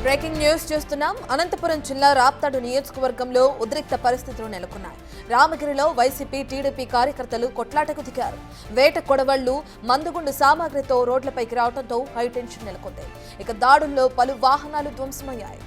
Breaking news చూస్తున్నాం. అనంతపురం జిల్లా రాప్తాడు నియోజకవర్గంలో ఉద్రిక్త పరిస్థితులు నెలకొన్నాయి. రామగిరిలో వైసీపీ టీడీపీ కార్యకర్తలు కొట్లాటకు దిగారు. వేట కొడవళ్లు మందుగుండు సామాగ్రితో రోడ్లపైకి రావడంతో హైటెన్షన్ నెలకొంది. ఇక దాడుల్లో పలు వాహనాలు ధ్వంసమయ్యాయి.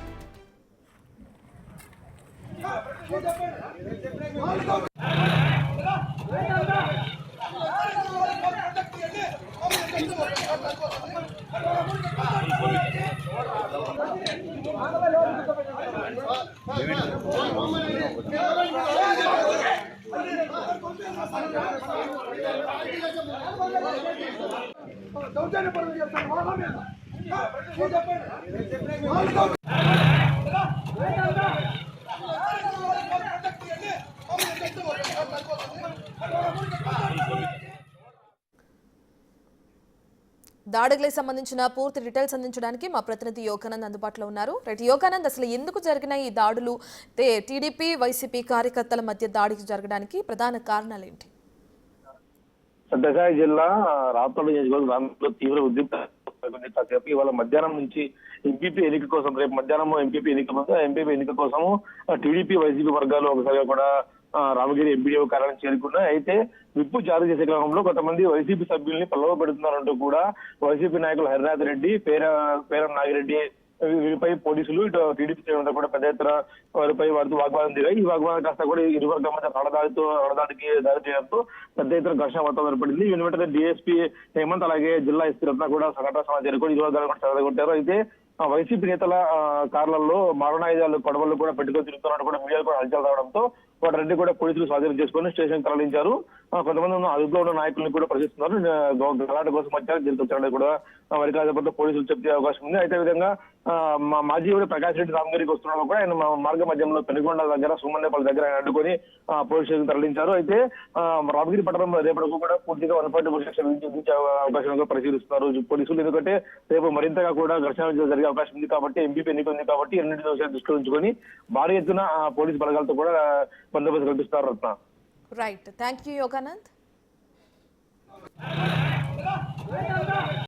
దాడులకు సంబంధించిన పూర్తి డీటెయిల్స్ అందించడానికి మా ప్రతినిధి యోగానంద్ అందుబాటులో ఉన్నారు. యోగానంద్, అసలు ఎందుకు జరిగిన ఈ దాడులు, టీడీపీ వైసీపీ కార్యకర్తల మధ్య దాడికి జరగడానికి ప్రధాన కారణాలు ఏంటి? సత్యసాయి జిల్లా రాప్తాడు నియోజకవర్గంలో తీవ్ర ఉద్రిక్త ఇవాళ మధ్యాహ్నం నుంచి ఎంపీపీ ఎన్నిక కోసం, రేపు మధ్యాహ్నం ఎంపీపీ ఎన్నిక కోసము టీడీపీ వైసీపీ వర్గాలు ఒకసారిగా కూడా రామగిరి ఎంపీడీఓ కార్యాలయం చేరుకున్నాయి. అయితే విప్పు జారీ చేసే క్రమంలో కొంతమంది వైసీపీ సభ్యుల్ని ప్రలోభ పెడుతున్నారంటూ కూడా వైసీపీ నాయకులు హరినాథ్ రెడ్డి, పేరం నాగిరెడ్డి వీరిపై పోలీసులు, ఇటు టీడీపీ కూడా పెద్ద ఎత్తున వారితో వాగ్వాదం దిగాయి. ఈ వాగ్వాదం కాస్త కూడా ఇరు వర్గాల మధ్య రడదాడికి దాడి చేయడంతో పెద్ద ఎత్తున ఘర్షణ వాతావరణం ఏర్పడింది. వెంటనే డీఎస్పీ హేమంత్ అలాగే జిల్లా ఎస్పీ రత్న కూడా సంఘటన స్థలానికి చేరుకొని ఇరు వర్గాలు కూడా చెదరగొట్టారు. అయితే వైసీపీ నేతల కార్లలో మారణాయుధాలు కొడవలు కూడా పెట్టుకొని తిరుగుతున్నట్టు కూడా మీడియాలో కూడా హల్చల్ రావడంతో వాటి రెడ్డి కూడా పోలీసులు స్వాధీనం చేసుకుని స్టేషన్ తరలించారు. కొంతమంది అదుపులో ఉన్న నాయకులను కూడా ప్రశ్నిస్తున్నారు. గలాట కోసం వచ్చారు, దీనికి వచ్చారని కూడా వారికి అధిపతిలో పోలీసులు చెప్పే అవకాశం ఉంది. అయితే విధంగా మాజీ ప్రకాష్ రెడ్డి రామగిరికి వస్తున్నా కూడా ఆయన మార్గ మధ్యంలో పెనుగొండ దగ్గర సుమన్నేపల్లి దగ్గర ఆయన అడ్డుకొని పోలీస్ స్టేషన్ తరలించారు. అయితే రామగిరి పట్టణంలో రేపటికి కూడా పూర్తిగా 140 సెక్షన్ విధించే అవకాశం పరిశీలిస్తున్నారు పోలీసులు. ఎందుకంటే రేపు మరింతగా కూడా ఘర్షణ జరిగే అవకాశం ఉంది కాబట్టి, ఎంపీపీ ఎన్నిక ఉంది కాబట్టి ఎన్నింటి దృష్టిలో ఉంచుకొని భారీ ఎత్తున పోలీసు బలగాలతో కూడా బందోబస్తు కల్పిస్తారు. Ratna. Right, thank you Yoganand.